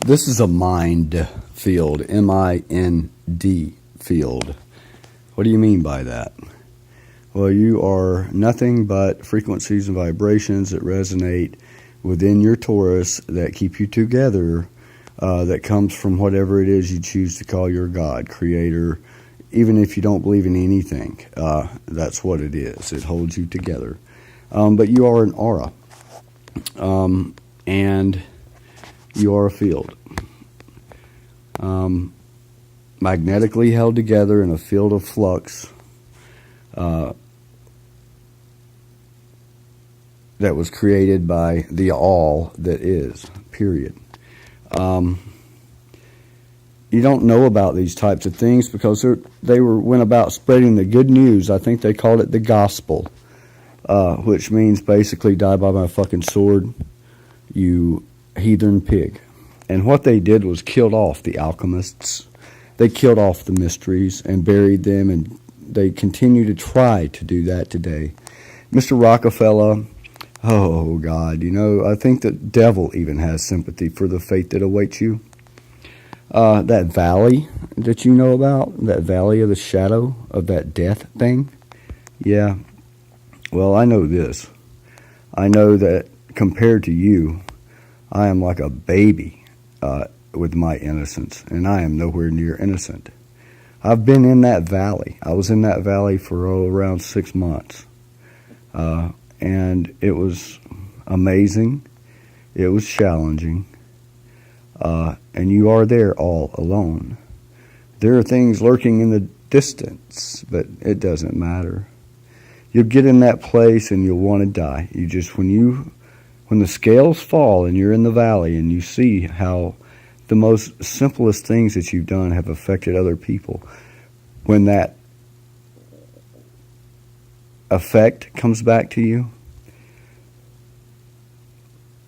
This is a mind field, M-I-N-D field. What do you mean by that? Well, you are nothing but frequencies and vibrations that resonate within your torus that keep you together, that comes from whatever it is you choose to call your God, creator. Even if you don't believe in anything, that's what it is. It holds you together. But you are an aura, and you are a field. Magnetically held together in a field of flux that was created by the all that is, period. You don't know about these types of things because they went about spreading the good news. I think they called it the gospel, which means basically die by my fucking sword, you heathen pig. And what they did was killed off the alchemists. They killed off the mysteries and buried them, and they continue to try to do that today. Mr. Rockefeller, oh God, I think the devil even has sympathy for the fate that awaits you. That valley that you know about, that valley of the shadow of that death thing, yeah, well, I know this. I know that compared to you, I am like a baby with my innocence, and I am nowhere near innocent. I've been in that valley. I was in that valley for around 6 months, and it was amazing. It was challenging. And you are there all alone. There are things lurking in the distance, but it doesn't matter. You'll get in that place and you'll want to die. When the scales fall and you're in the valley and you see how the most simplest things that you've done have affected other people, when that effect comes back to you,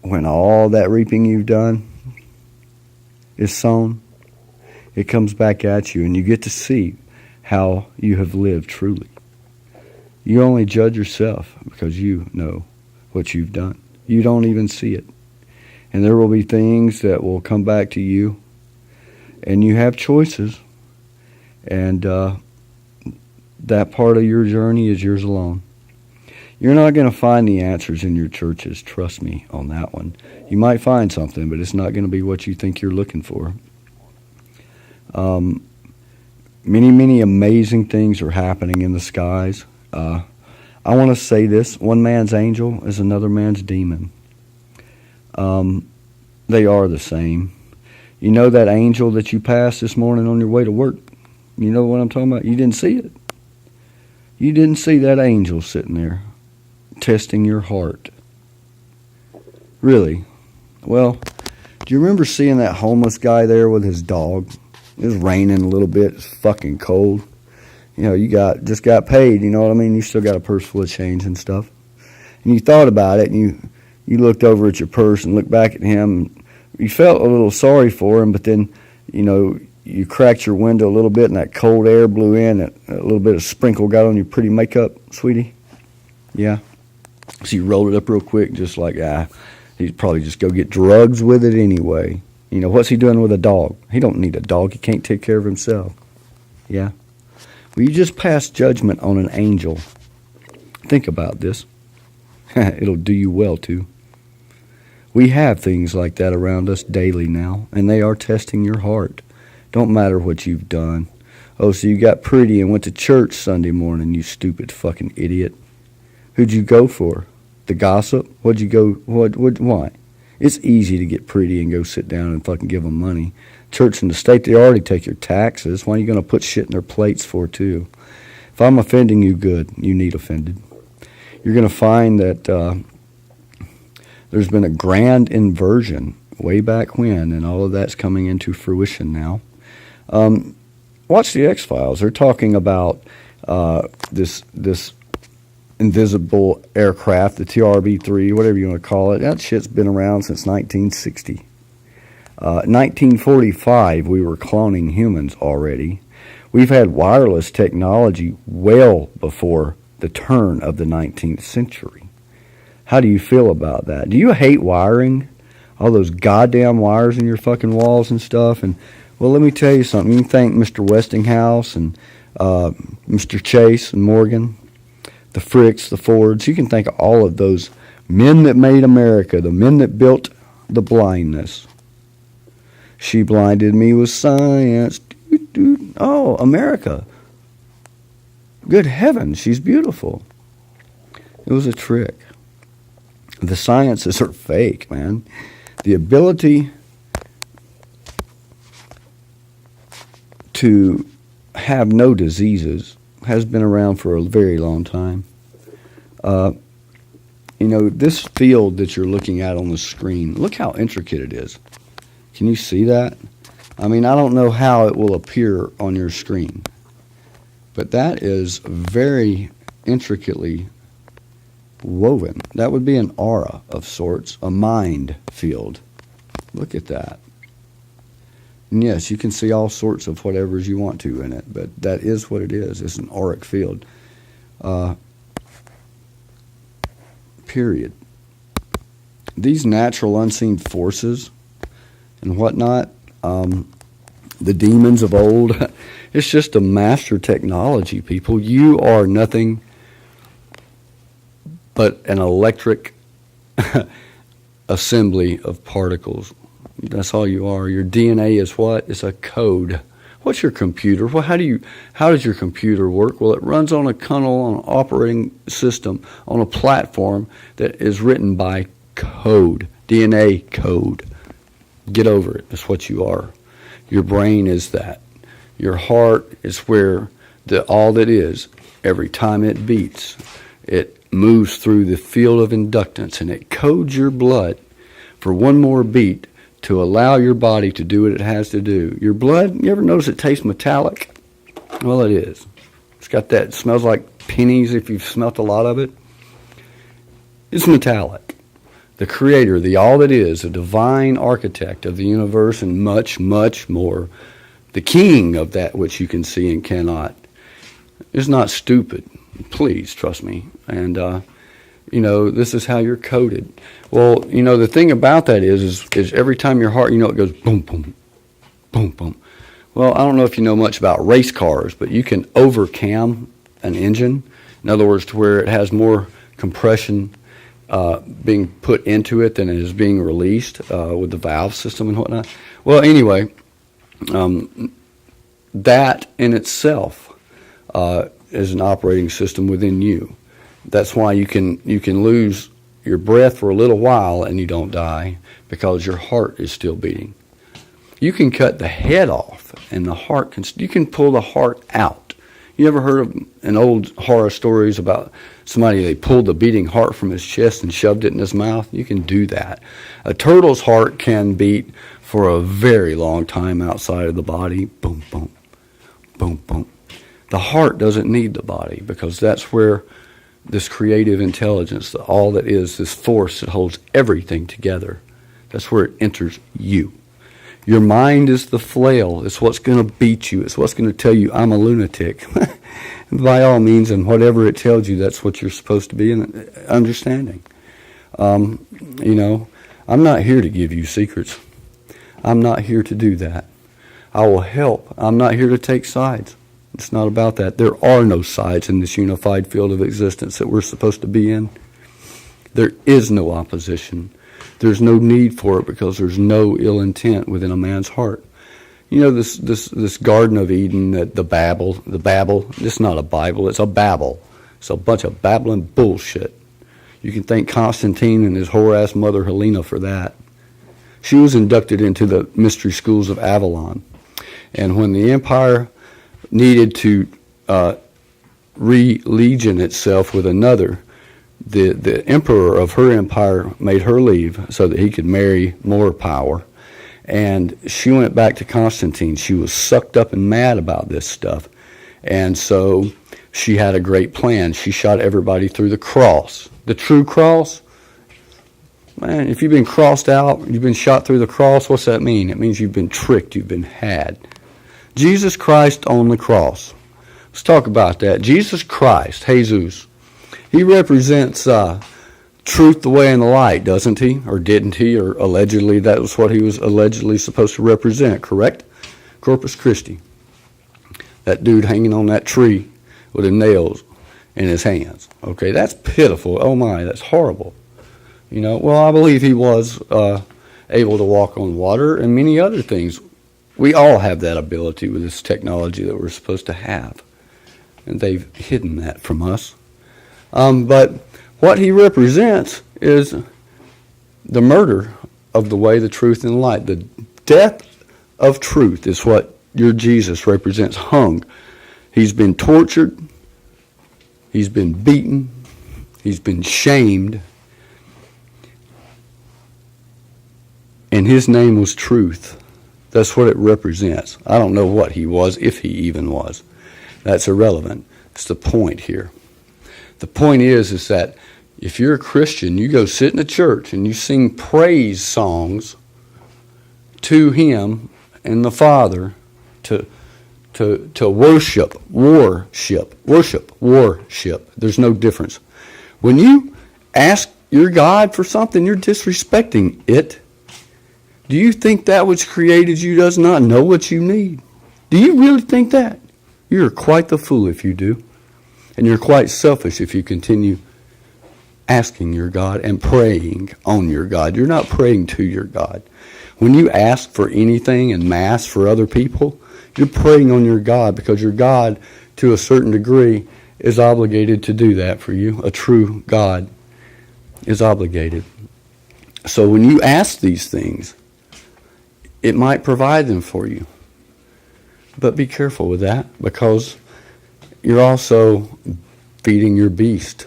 when all that reaping you've done is sown, it comes back at you, and you get to see how you have lived truly. You only judge yourself because you know what you've done. You don't even see it. And there will be things that will come back to you, and you have choices, and that part of your journey is yours alone. You're not going to find the answers in your churches, trust me on that one. You might find something, but it's not going to be what you think you're looking for. Many, many amazing things are happening in the skies. I want to say this. One man's angel is another man's demon. They are the same. You know that angel that you passed this morning on your way to work? You know what I'm talking about? You didn't see it. You didn't see that angel sitting there testing your heart. Really? Well, do you remember seeing that homeless guy there with his dog? It was raining a little bit. It's fucking cold. You just got paid, you know what I mean? You still got a purse full of change and stuff. And you thought about it, and you looked over at your purse and looked back at him. And you felt a little sorry for him, but then, you cracked your window a little bit, and that cold air blew in, and a little bit of sprinkle got on your pretty makeup, sweetie. Yeah. So you rolled it up real quick, just like, he'd probably just go get drugs with it anyway. What's he doing with a dog? He don't need a dog. He can't take care of himself. Yeah. Well, you just passed judgment on an angel. Think about this. It'll do you well, too. We have things like that around us daily now, and they are testing your heart. Don't matter what you've done. Oh, so you got pretty and went to church Sunday morning, you stupid fucking idiot. Who'd you go for? The gossip? What'd you go, why? It's easy to get pretty and go sit down and fucking give them money. Church and the state, they already take your taxes. Why are you going to put shit in their plates for, too? If I'm offending you, good. You need offended. You're going to find that there's been a grand inversion way back when, and all of that's coming into fruition now. Watch the X-Files. They're talking about this invisible aircraft, the TRB-3, whatever you want to call it. That shit's been around since 1960. 1945, we were cloning humans already. We've had wireless technology well before the turn of the 19th century. How do you feel about that? Do you hate wiring? all those goddamn wires in your fucking walls and stuff. And, well, let me tell you something. You can thank Mr. Westinghouse and Mr. Chase and Morgan, the Fricks, the Fords. You can thank all of those men that made America, the men that built the blindness. She blinded me with science. Oh, America. Good heavens, she's beautiful. It was a trick. The sciences are fake, man. The ability to have no diseases has been around for a very long time. This field that you're looking at on the screen, look how intricate it is. Can you see that? I mean, I don't know how it will appear on your screen, but that is very intricately woven. That would be an aura of sorts, a mind field. Look at that. And yes, you can see all sorts of whatevers you want to in it, but that is what it is. It's an auric field. Period. These natural unseen forces and whatnot, the demons of old, it's just a master technology, people. You are nothing but an electric assembly of particles. That's all you are. Your DNA is what? It's a code. What's your computer? Well, how does your computer work? Well, it runs on a kernel, on an operating system, on a platform that is written by code, DNA code. Get over it. That's what you are. Your brain is that. Your heart is where all that is. Every time it beats, it moves through the field of inductance, and it codes your blood for one more beat to allow your body to do what it has to do. Your blood, you ever notice it tastes metallic? Well, it is. It's got that, it smells like pennies if you've smelt a lot of it. It's metallic. The creator, the all that is, the divine architect of the universe and much, much more, the king of that which you can see and cannot, is not stupid. Please trust me. And, this is how you're coded. Well, the thing about that is every time your heart, it goes boom, boom, boom, boom. Well, I don't know if you know much about race cars, but you can overcam an engine. In other words, to where it has more compression being put into it than it is being released with the valve system and whatnot. Well, anyway, that in itself is an operating system within you. That's why you can lose your breath for a little while and you don't die, because your heart is still beating. You can cut the head off and the heart you can pull the heart out. You ever heard of an old horror stories about somebody, they pulled the beating heart from his chest and shoved it in his mouth? You can do that. A turtle's heart can beat for a very long time outside of the body. Boom, boom, boom, boom. The heart doesn't need the body, because that's where this creative intelligence, all that is, this force that holds everything together, that's where it enters you. Your mind is the flail. It's what's going to beat you. It's what's going to tell you, I'm a lunatic. By all means, and whatever it tells you, that's what you're supposed to be understanding. I'm not here to give you secrets. I'm not here to do that. I will help. I'm not here to take sides. It's not about that. There are no sides in this unified field of existence that we're supposed to be in. There is no opposition. There's no need for it, because there's no ill intent within a man's heart. This Garden of Eden, the Babel, it's not a Bible, it's a babble. It's a bunch of babbling bullshit. You can thank Constantine and his whore-ass mother Helena for that. She was inducted into the mystery schools of Avalon. And when the empire needed to re-legion itself with another, the emperor of her empire made her leave so that he could marry more power. And she went back to Constantine. She was sucked up and mad about this stuff. And so she had a great plan. She shot everybody through the cross. The true cross? Man, if you've been crossed out, you've been shot through the cross, what's that mean? It means you've been tricked, you've been had. Jesus Christ on the cross. Let's talk about that. Jesus Christ, Jesus, he represents truth, the way, and the light, doesn't he? Or didn't he? Or allegedly, that was what he was allegedly supposed to represent, correct? Corpus Christi. That dude hanging on that tree with the nails in his hands. Okay, that's pitiful. Oh my, that's horrible. You know, well, I believe he was able to walk on water and many other things. We all have that ability with this technology that we're supposed to have. And they've hidden that from us. But what he represents is the murder of the way, the truth, and the light. The death of truth is what your Jesus represents. Hung. He's been tortured. He's been beaten. He's been shamed. And his name was truth. That's what it represents. I don't know what he was, if he even was. That's irrelevant. It's the point here. The point is that if you're a Christian, you go sit in a church and you sing praise songs to him and the Father to worship. There's no difference. When you ask your God for something, you're disrespecting it. Do you think that which created you does not know what you need? Do you really think that? You're quite the fool if you do. And you're quite selfish if you continue asking your God and praying on your God. You're not praying to your God. When you ask for anything in mass for other people, you're praying on your God because your God, to a certain degree, is obligated to do that for you. A true God is obligated. So when you ask these things, it might provide them for you. But be careful with that because you're also feeding your beast.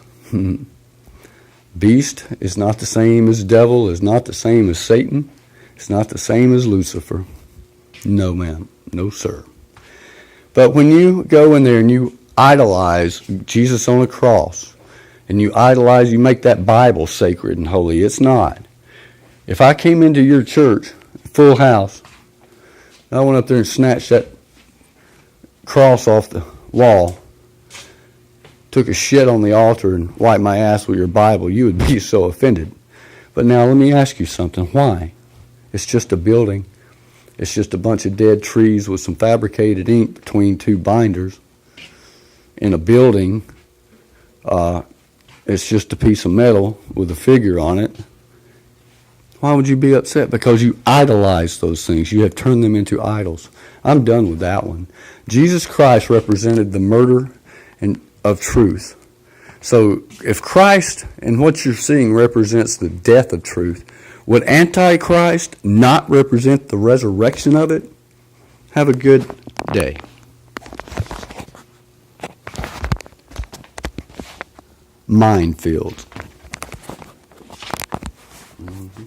Beast is not the same as devil, is not the same as Satan. It's not the same as Lucifer. No, ma'am. No, sir. But when you go in there and you idolize Jesus on a cross, and you idolize, you make that Bible sacred and holy. It's not. If I came into your church, full house, I went up there and snatched that cross off the wall, took a shit on the altar and wiped my ass with your Bible, you would be so offended. But now let me ask you something. Why? It's just a building. It's just a bunch of dead trees with some fabricated ink between two binders. In a building, it's just a piece of metal with a figure on it. Why would you be upset? Because you idolize those things. You have turned them into idols. I'm done with that one. Jesus Christ represented the murder of truth. So if Christ and what you're seeing represents the death of truth, would Antichrist not represent the resurrection of it? Have a good day. Minefield. Mm-hmm.